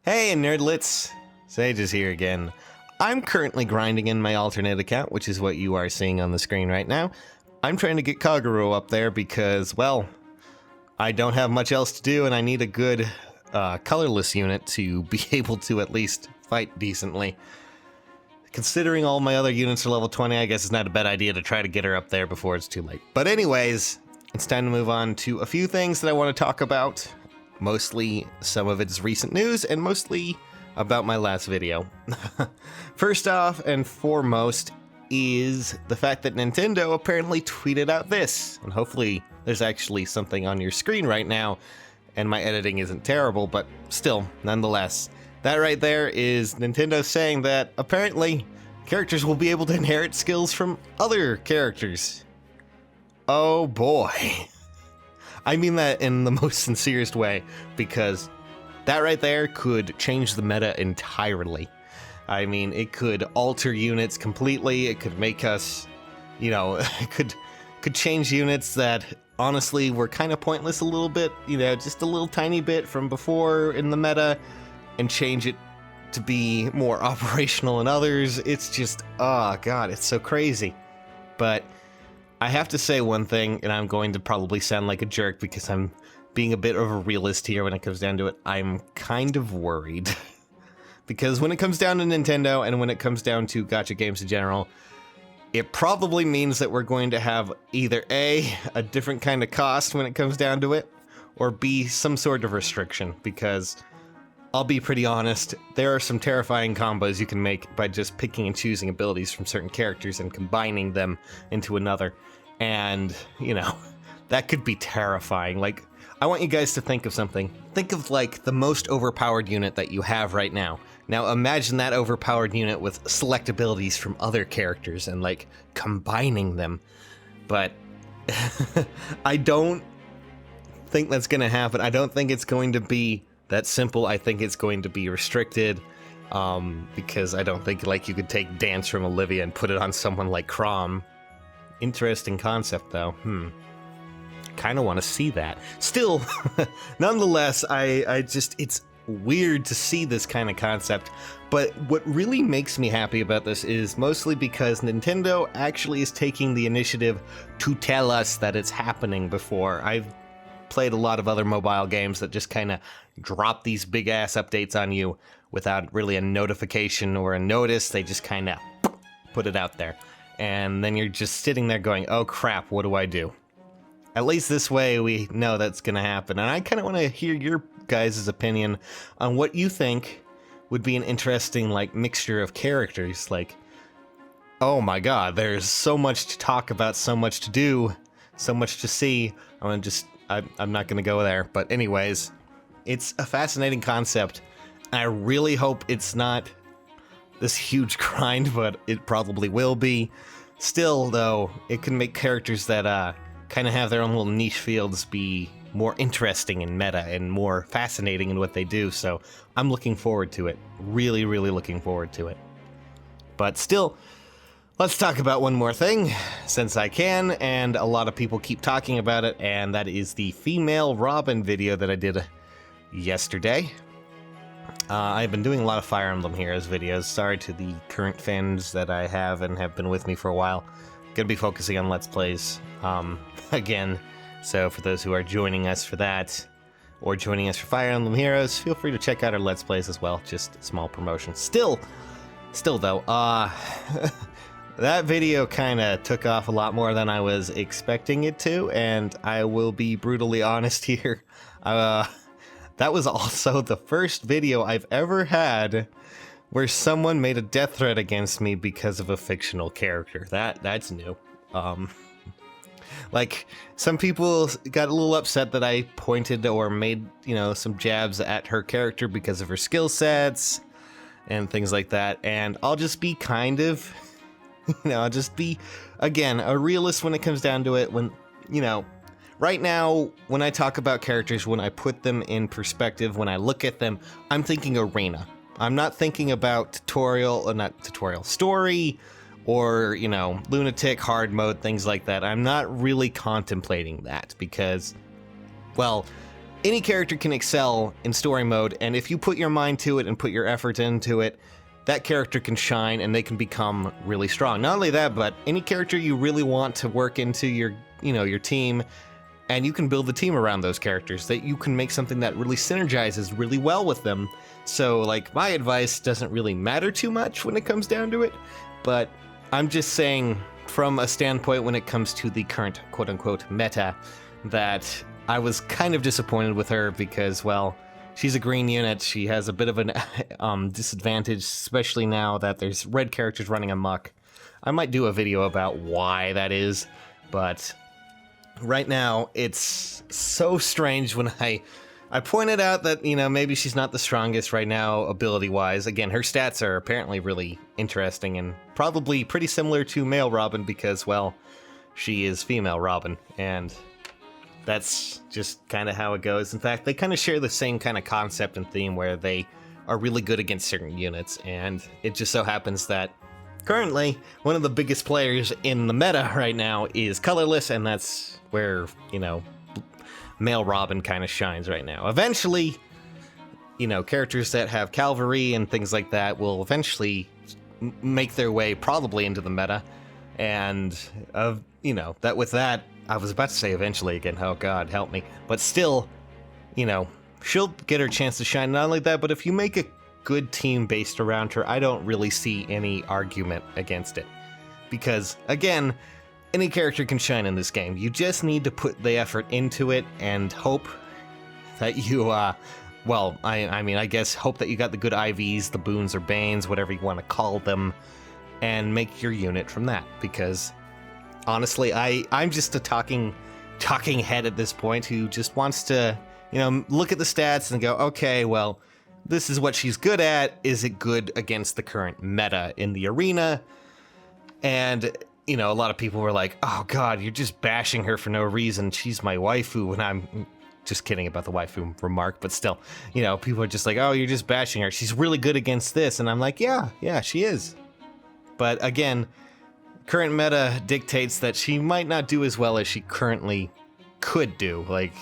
Hey nerdlets, Sage is here again. I'm currently grinding in my alternate account, which is what you are seeing on the screen right now. I'm trying to get Kagero up there because, well, I don't have much else to do and I need a good colorless unit to be able to at least fight decently. Considering all my other units are level 20, I guess it's not a bad idea to try to get her up there before it's too late. But anyways, it's time to move on to a few things that I want to talk about. Mostly some of its recent news, and mostly about my last video. First off and foremost is the fact that Nintendo apparently tweeted out this, and hopefully there's actually something on your screen right now, and my editing isn't terrible, but still, nonetheless. That right there is Nintendo saying that apparently characters will be able to inherit skills from other characters. Oh boy. I mean that in the most sincerest way, because that right there could change the meta entirely. I mean, it could alter units completely, it could make us, it could change units that honestly were kind of pointless a little bit, just a little tiny bit from before in the meta, and change it to be more operational in others. It's just, oh god, it's so crazy. But I have to say one thing, and I'm going to probably sound like a jerk because I'm being a bit of a realist here when it comes down to it. I'm kind of worried. Because when it comes down to Nintendo, and when it comes down to gacha games in general, it probably means that we're going to have either A, a different kind of cost when it comes down to it, or B, some sort of restriction. Because I'll be pretty honest, there are some terrifying combos you can make by just picking and choosing abilities from certain characters and combining them into another. And, that could be terrifying. Like, I want you guys to think of something. Think of, like, the most overpowered unit that you have right now. Now, imagine that overpowered unit with select abilities from other characters and, like, combining them. But I don't think that's going to happen. I don't think it's going to be that simple. I think it's going to be restricted, because I don't think, like, you could take Dance from Olivia and put it on someone like Chrom. Interesting concept, though. Kind of want to see that. Still, nonetheless, it's weird to see this kind of concept. But what really makes me happy about this is mostly because Nintendo actually is taking the initiative to tell us that it's happening before. I've played a lot of other mobile games that just kind of drop these big ass updates on you without really a notification or a notice. They just kind of put it out there. And then you're just sitting there going, oh crap, what do I do? At least this way we know that's going to happen. And I kind of want to hear your guys' opinion on what you think would be an interesting, like, mixture of characters. Like, oh my god, there's so much to talk about, so much to do, so much to see. I'm not going to go there. But anyways, it's a fascinating concept. And I really hope it's not this huge grind, but it probably will be. Still, though, it can make characters that kind of have their own little niche fields be more interesting in meta and more fascinating in what they do. So I'm looking forward to it. Really, really looking forward to it. But still, let's talk about one more thing, since I can, and a lot of people keep talking about it, and that is the female Robin video that I did yesterday. I've been doing a lot of Fire Emblem Heroes videos. Sorry to the current fans that I have and have been with me for a while. Gonna be focusing on Let's Plays again. So for those who are joining us for that, or joining us for Fire Emblem Heroes, feel free to check out our Let's Plays as well. Just a small promotion. Still though, that video kind of took off a lot more than I was expecting it to, and I will be brutally honest here. That was also the first video I've ever had where someone made a death threat against me because of a fictional character. That's new. Like, some people got a little upset that I pointed or made, some jabs at her character because of her skill sets and things like that. And I'll just be kind of, I'll just be, again, a realist when it comes down to it. When, right now, when I talk about characters, when I put them in perspective, when I look at them, I'm thinking arena. I'm not thinking about story, or, lunatic, hard mode, things like that. I'm not really contemplating that because, well, any character can excel in story mode, and if you put your mind to it and put your effort into it, that character can shine and they can become really strong. Not only that, but any character you really want to work into your, your team, and you can build the team around those characters, that you can make something that really synergizes really well with them. So, like, my advice doesn't really matter too much when it comes down to it, but I'm just saying, from a standpoint when it comes to the current quote-unquote meta, that I was kind of disappointed with her because, well, she's a green unit. She has a bit of an disadvantage, especially now that there's red characters running amok. I might do a video about why that is, but right now it's so strange when I pointed out that, maybe she's not the strongest right now ability-wise. Again, her stats are apparently really interesting and probably pretty similar to male Robin because, well, she is female Robin, and that's just kind of how it goes. In fact, they kind of share the same kind of concept and theme where they are really good against certain units, and it just so happens that currently one of the biggest players in the meta right now is colorless, and that's where, male Robin kind of shines right now. Eventually, characters that have cavalry and things like that will eventually make their way probably into the meta, and, that with that, I was about to say eventually again, oh god, help me. But still, she'll get her chance to shine. Not only that, but if you make a good team based around her, I don't really see any argument against it. Because, again, any character can shine in this game. You just need to put the effort into it and hope that you, I guess hope that you got the good IVs, the boons or banes, whatever you want to call them, and make your unit from that. Because honestly, I'm just a talking head at this point who just wants to, look at the stats and go, okay, well, this is what she's good at. Is it good against the current meta in the arena? And, a lot of people were like, oh god, you're just bashing her for no reason. She's my waifu. And I'm just kidding about the waifu remark, but still, people are just like, oh, you're just bashing her. She's really good against this. And I'm like, yeah, she is. But again, current meta dictates that she might not do as well as she currently could do. Like,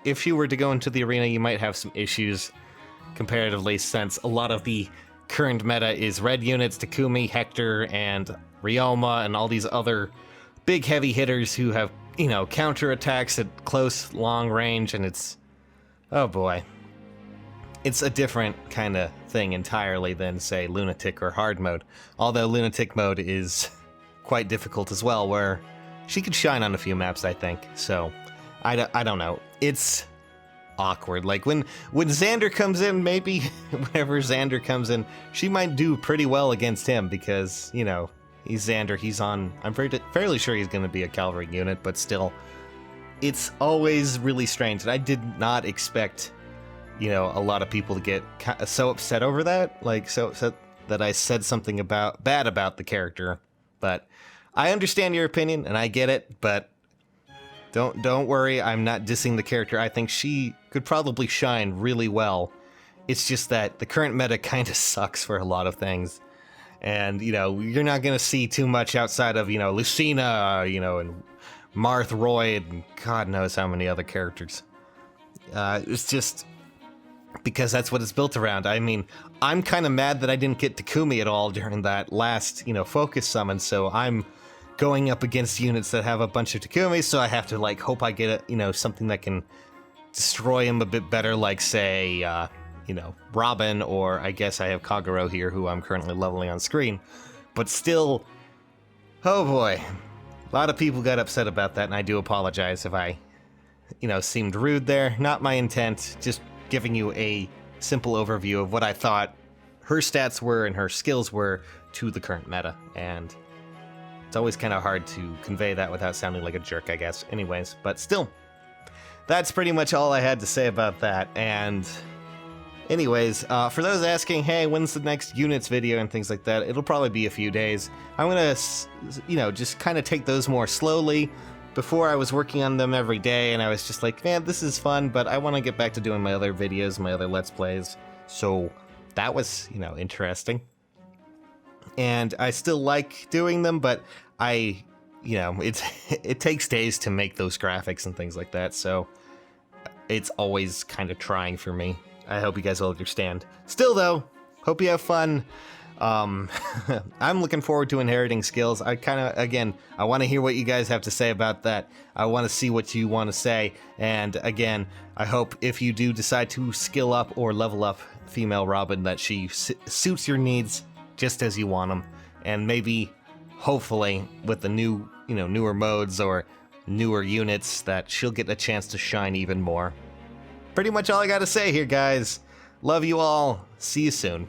if she were to go into the arena, you might have some issues comparatively, since a lot of the current meta is red units, Takumi, Hector, and Ryoma, and all these other big heavy hitters who have, counter attacks at close, long range, and it's, oh boy. It's a different kind of thing entirely than, say, Lunatic or hard mode. Although Lunatic mode is quite difficult as well, where she could shine on a few maps, I think. So, I don't know. It's awkward. Like, when Xander comes in, maybe whenever Xander comes in, she might do pretty well against him because, he's Xander, he's on... I'm fairly sure he's going to be a cavalry unit, but still, it's always really strange. And I did not expect, a lot of people to get so upset over that. Like, so upset that I said something bad about the character. But I understand your opinion, and I get it, but don't worry, I'm not dissing the character. I think she could probably shine really well. It's just that the current meta kind of sucks for a lot of things. And, you're not going to see too much outside of, Lucina, and Marth Roy, and God knows how many other characters. It's just because that's what it's built around. I mean, I'm kind of mad that I didn't get Takumi at all during that last, focus summon, so I'm going up against units that have a bunch of Takumi, so I have to, like, hope I get, something that can destroy him a bit better, like, say, Robin, or I guess I have Kagero here, who I'm currently leveling on screen. But still, oh boy, a lot of people got upset about that, and I do apologize if I, seemed rude there. Not my intent, just giving you a simple overview of what I thought her stats were and her skills were to the current meta, and it's always kind of hard to convey that without sounding like a jerk, I guess. Anyways, but still, that's pretty much all I had to say about that. And anyways, for those asking, hey, when's the next units video and things like that, it'll probably be a few days. I'm gonna, just kind of take those more slowly. Before, I was working on them every day, and I was just like, man, this is fun, but I want to get back to doing my other videos, my other Let's Plays. So that was, interesting. And I still like doing them, but it takes days to make those graphics and things like that. So it's always kind of trying for me. I hope you guys will understand. Still though, hope you have fun. I'm looking forward to inheriting skills. I want to hear what you guys have to say about that. I want to see what you want to say. And again, I hope if you do decide to skill up or level up female Robin, that she suits your needs just as you want them. And maybe, hopefully, with the new, newer modes or newer units, that she'll get a chance to shine even more. Pretty much all I gotta say here, guys. Love you all. See you soon.